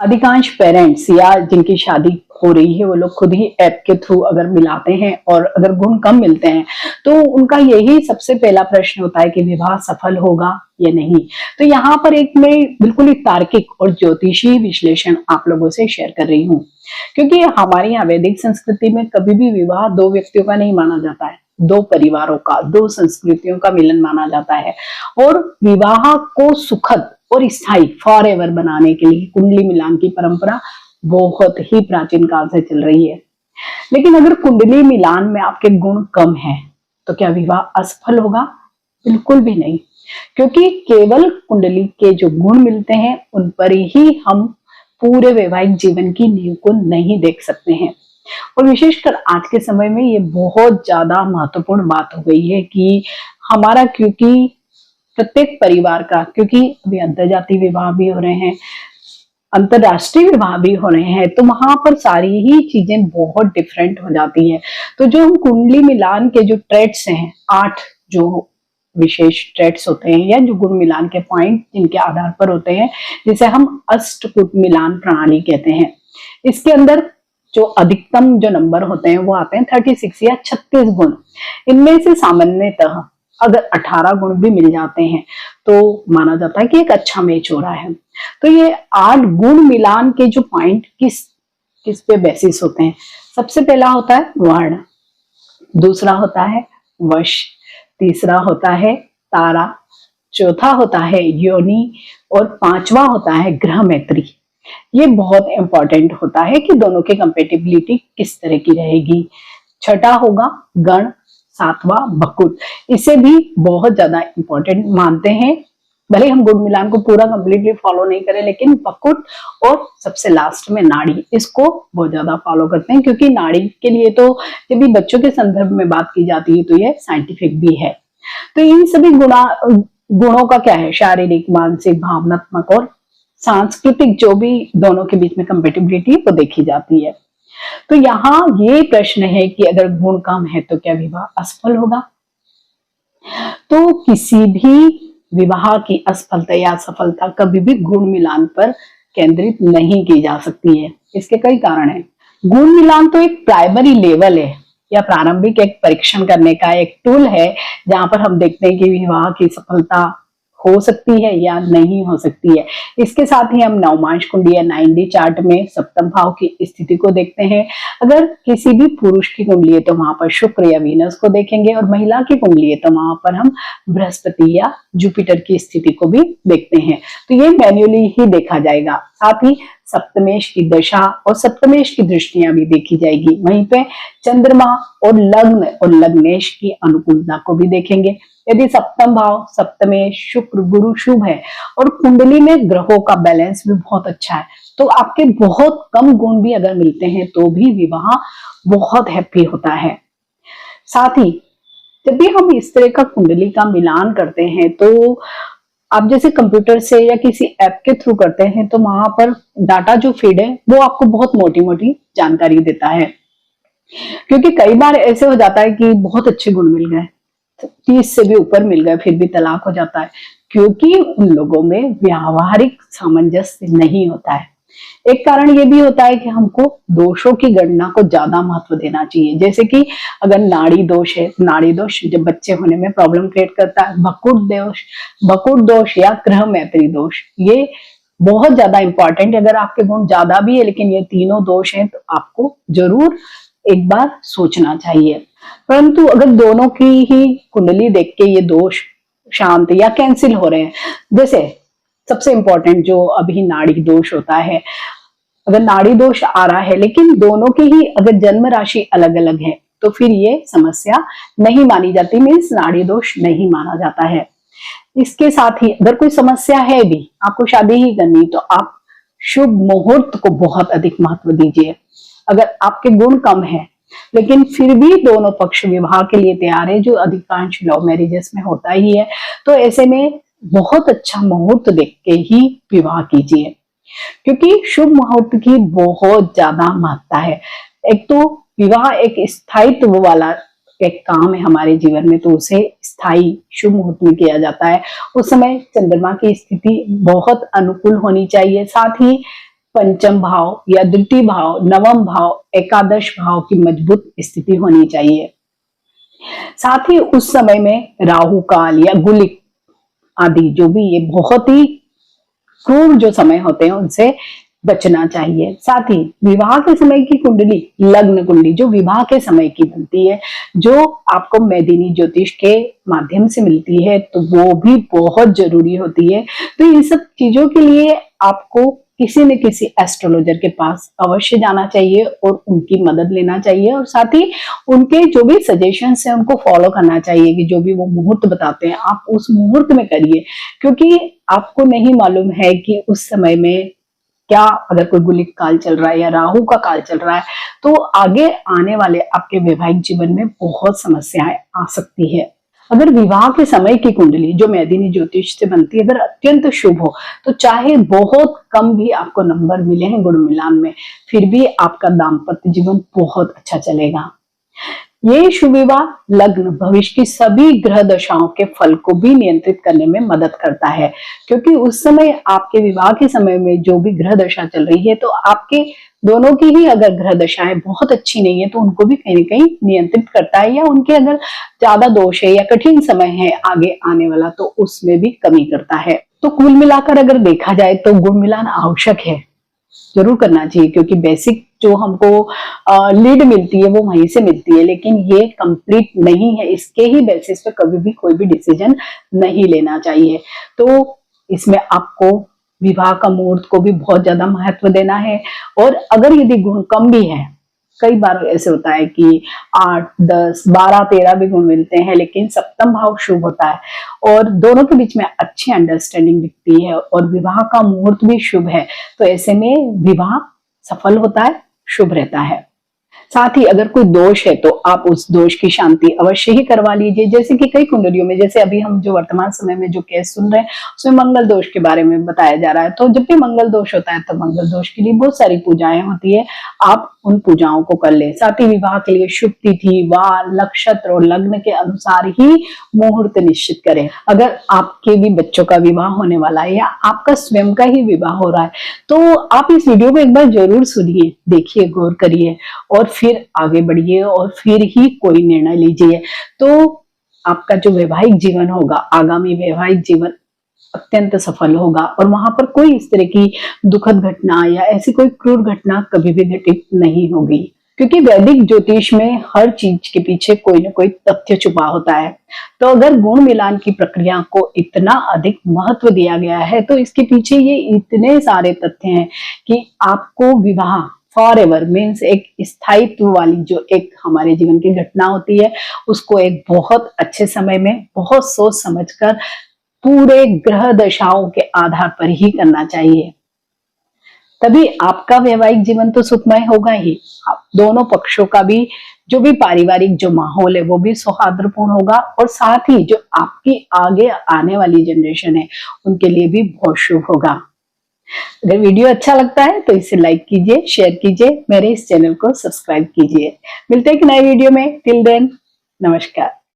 अधिकांश पेरेंट्स या जिनकी शादी हो रही है वो लोग खुद ही ऐप के थ्रू अगर मिलाते हैं और अगर गुण कम मिलते हैं तो उनका यही सबसे पहला प्रश्न होता है कि विवाह सफल होगा या नहीं। तो यहाँ पर एक मैं बिल्कुल ही तार्किक और ज्योतिषीय विश्लेषण आप लोगों से शेयर कर रही हूँ, क्योंकि हमारी यहाँ वैदिक संस्कृति में कभी भी विवाह दो व्यक्तियों का नहीं माना जाता है, दो परिवारों का, दो संस्कृतियों का मिलन माना जाता है। और विवाह को सुखद और स्थायी फॉर एवर बनाने के लिए कुंडली मिलान की परंपरा बहुत ही प्राचीन काल से चल रही है। लेकिन अगर कुंडली मिलान में आपके गुण कम है तो क्या विवाह असफल होगा? बिल्कुल भी नहीं, क्योंकि केवल कुंडली के जो गुण मिलते हैं उन पर ही हम पूरे वैवाहिक जीवन की नींव को नहीं देख सकते हैं। और विशेषकर आज के समय में ये बहुत ज्यादा महत्वपूर्ण बात हो गई है कि हमारा, क्योंकि प्रत्येक परिवार का, क्योंकि अभी अंतरजातीय विवाह भी हो रहे हैं, अंतरराष्ट्रीय विवाह भी हो रहे हैं, तो वहां पर सारी ही चीजें बहुत डिफरेंट हो जाती है। तो जो हम कुंडली मिलान के जो ट्रेड्स हैं, 8 जो विशेष ट्रेड्स होते हैं या जो गुण मिलान के पॉइंट जिनके आधार पर होते हैं, जिसे हम अष्टकूट मिलान प्रणाली कहते हैं, इसके अंदर जो अधिकतम जो नंबर होते हैं वो आते हैं 36 या 36 गुण। इनमें से सामान्यतः अगर 18 गुण भी मिल जाते हैं तो माना जाता है कि एक अच्छा मैच हो रहा है। तो ये 8 गुण मिलान के जो पॉइंट किस किस पे बेसिस होते हैं? सबसे पहला होता है वर्ण, दूसरा होता है वश, तीसरा होता है तारा, चौथा होता है योनि और पांचवा होता है ग्रह मैत्री। ये बहुत इंपॉर्टेंट होता है कि दोनों की कंपेटिबिलिटी किस तरह की रहेगी। छठा होगा गण, सातवां बकुट। इसे भी बहुत ज्यादा इंपॉर्टेंट मानते हैं, भले हम गुण मिलान को पूरा कंप्लीटली फॉलो नहीं करें, लेकिन बकुट और सबसे लास्ट में नाड़ी, इसको बहुत ज्यादा फॉलो करते हैं, क्योंकि नाड़ी के लिए तो जब भी बच्चों के संदर्भ में बात की जाती है तो ये साइंटिफिक भी है। तो इन सभी गुणों का क्या है, शारीरिक, मानसिक, भावनात्मक और सांस्कृतिक जो भी दोनों के बीच में कंपेटिबिलिटी वो देखी जाती है। तो यहाँ ये प्रश्न है कि अगर गुण कम है तो क्या विवाह असफल होगा? तो किसी भी विवाह की असफलता या सफलता कभी भी गुण मिलान पर केंद्रित नहीं की जा सकती है। इसके कई कारण हैं। गुण मिलान तो एक प्राइमरी लेवल है या प्रारंभिक एक परीक्षण करने का एक टूल है, जहां पर हम देखते हैं कि विवाह की सफलता हो सकती है या नहीं हो सकती है। इसके साथ ही हम नवमांश कुंडली या 9D चार्ट में सप्तम भाव की स्थिति को देखते हैं। अगर किसी भी पुरुष की कुंडली है तो वहां पर शुक्र या वीनस को देखेंगे, और महिला की कुंडली है तो वहां पर हम बृहस्पति या जुपिटर की स्थिति को भी देखते हैं। तो ये मैन्युअली ही देखा जाएगा। साथ ही सप्तमेश की दशा और सप्तमेश की दृष्टियां भी देखी जाएगी। वहीं पे चंद्रमा और लग्न और लग्नेश की अनुकूलता को भी देखेंगे। यदि सप्तम भाव, सप्तमेश, शुक्र, गुरु शुभ है और कुंडली में ग्रहों का बैलेंस भी बहुत अच्छा है, तो आपके बहुत कम गुण भी अगर मिलते हैं तो भी विवाह बहुत हैप्पी होता है। साथ ही जब भी हम इस तरह का कुंडली का मिलान करते हैं तो आप जैसे कंप्यूटर से या किसी ऐप के थ्रू करते हैं तो वहां पर डाटा जो फीड है वो आपको बहुत मोटी मोटी जानकारी देता है, क्योंकि कई बार ऐसे हो जाता है कि बहुत अच्छे गुण मिल गए, 30 से भी ऊपर मिल गए, फिर भी तलाक हो जाता है, क्योंकि उन लोगों में व्यावहारिक सामंजस्य नहीं होता है। एक कारण ये भी होता है कि हमको दोषों की गणना को ज्यादा महत्व देना चाहिए। जैसे कि अगर नाड़ी दोष है, नाड़ी दोष जब बच्चे होने में प्रॉब्लम क्रिएट करता है। बकुट दोष या ग्रह मैत्री दोष, ये बहुत ज्यादा इंपॉर्टेंट है। अगर आपके गुण ज्यादा भी है लेकिन ये तीनों दोष हैं तो आपको जरूर एक बार सोचना चाहिए। परंतु अगर दोनों की ही कुंडली देख के ये दोष शांत या कैंसिल हो रहे हैं, जैसे सबसे इंपॉर्टेंट जो अभी नाड़ी दोष होता है, अगर नाड़ी दोष आ रहा है लेकिन दोनों की ही अगर जन्म राशि अलग अलग है तो फिर ये समस्या नहीं मानी जाती, मीन्स नाड़ी दोष नहीं माना जाता है। इसके साथ ही अगर कोई समस्या है भी, आपको शादी ही करनी, तो आप शुभ मुहूर्त को बहुत अधिक महत्व दीजिए। अगर आपके गुण कम है लेकिन फिर भी दोनों पक्ष विवाह के लिए तैयार है, जो अधिकांश लव मैरिजेस में होता ही है, तो ऐसे में बहुत अच्छा मुहूर्त देख के ही विवाह कीजिए, क्योंकि शुभ मुहूर्त की बहुत ज्यादा महत्ता है। एक तो विवाह एक स्थायित्व वाला एक काम है हमारे जीवन में, तो उसे स्थायी शुभ मुहूर्त में किया जाता है। उस समय चंद्रमा की स्थिति बहुत अनुकूल होनी चाहिए। साथ ही पंचम भाव या द्वितीय भाव, नवम भाव, एकादश भाव की मजबूत स्थिति होनी चाहिए। साथ ही उस समय में राहु काल या गुलिक आदि जो भी ये बहुत ही क्रूर जो समय होते हैं उनसे बचना चाहिए। साथ ही विवाह के समय की कुंडली, लग्न कुंडली जो विवाह के समय की बनती है, जो आपको मैदिनी ज्योतिष के माध्यम से मिलती है, तो वो भी बहुत जरूरी होती है। तो इन सब चीजों के लिए आपको किसी न किसी एस्ट्रोलॉजर के पास अवश्य जाना चाहिए और उनकी मदद लेना चाहिए, और साथ ही उनके जो भी सजेशंस है उनको फॉलो करना चाहिए कि जो भी वो मुहूर्त बताते हैं आप उस मुहूर्त में करिए, क्योंकि आपको नहीं मालूम है कि उस समय में क्या, अगर कोई गुलिक काल चल रहा है या राहु का काल चल रहा है, तो आगे आने वाले आपके वैवाहिक जीवन में बहुत समस्याएं आ सकती है। अगर विवाह के समय की कुंडली जो मैदिनी ज्योतिष से बनती है अगर अत्यंत शुभ हो, तो चाहे बहुत कम भी आपको नंबर मिले हैं गुण मिलान में, फिर भी आपका दाम्पत्य जीवन बहुत अच्छा चलेगा। ये शुभ विवाह लग्न भविष्य की सभी ग्रह दशाओं के फल को भी नियंत्रित करने में मदद करता है, क्योंकि उस समय आपके विवाह के समय में जो भी ग्रह दशा चल रही है, तो आपके दोनों की ही अगर ग्रह दशाएं बहुत अच्छी नहीं है तो उनको भी कहीं ना कहीं नियंत्रित करता है, या उनके अगर ज्यादा दोष है या कठिन समय है आगे आने वाला तो उसमें भी कमी करता है। तो कुल मिलाकर अगर देखा जाए तो गुण मिलान आवश्यक है, जरूर करना चाहिए, क्योंकि बेसिक जो हमको लीड मिलती है वो वहीं से मिलती है, लेकिन ये कंप्लीट नहीं है। इसके ही बेसिस पे कभी भी कोई भी डिसीजन नहीं लेना चाहिए। तो इसमें आपको विवाह का मुहूर्त को भी बहुत ज्यादा महत्व देना है, और अगर यदि गुण कम भी है, कई बार ऐसे होता है कि 8, 10, 12, 13 भी गुण मिलते हैं, लेकिन सप्तम भाव शुभ होता है और दोनों के बीच में अच्छी अंडरस्टैंडिंग दिखती है और विवाह का मुहूर्त भी शुभ है, तो ऐसे में विवाह सफल होता है, शुभ रहता है। साथ ही अगर कोई दोष है तो आप उस दोष की शांति अवश्य ही करवा लीजिए। जैसे कि कई कुंडलियों में, जैसे अभी हम जो वर्तमान समय में जो केस सुन रहे हैं उसमें मंगल दोष के बारे में बताया जा रहा है, तो जब भी मंगल दोष होता है तो मंगल दोष के लिए बहुत सारी पूजाएं होती है, आप उन पूजाओं को कर ले। साथ ही विवाह के लिए शुभ तिथि, वार, नक्षत्र और लग्न के अनुसार ही मुहूर्त निश्चित करें। अगर आपके भी बच्चों का विवाह होने वाला है या आपका स्वयं का ही विवाह हो रहा है, तो आप इस वीडियो को एक बार जरूर सुनिए, देखिए, गौर करिए और फिर आगे बढ़िए और फिर ही कोई निर्णय लीजिए। तो आपका जो वैवाहिक जीवन होगा, आगामी वैवाहिक जीवन अत्यंत सफल होगा और वहां पर कोई इस तरह की दुखद घटना या ऐसी कोई क्रूर घटना कभी भी घटित नहीं होगी, क्योंकि वैदिक ज्योतिष में हर चीज के पीछे कोई ना कोई तथ्य छुपा होता है। तो अगर गुण मिलान की प्रक्रिया को इतना अधिक महत्व दिया गया है, तो इसके पीछे ये इतने सारे तथ्य हैं कि आपको विवाह फॉर एवर मीन्स एक स्थायित्व वाली जो एक हमारे जीवन की घटना होती है, उसको एक बहुत अच्छे समय में बहुत सोच समझकर पूरे ग्रह दशाओं के आधार पर ही करना चाहिए, तभी आपका वैवाहिक जीवन तो सुखमय होगा ही। आप दोनों पक्षों का भी जो भी पारिवारिक जो माहौल है वो भी सौहार्दपूर्ण होगा, और साथ ही जो आपकी आगे आने वाली जनरेशन है उनके लिए भी बहुत शुभ होगा। अगर वीडियो अच्छा लगता है तो इसे लाइक कीजिए, शेयर कीजिए, मेरे इस चैनल को सब्सक्राइब कीजिए। मिलते हैं एक नए वीडियो में। टिल देन, नमस्कार।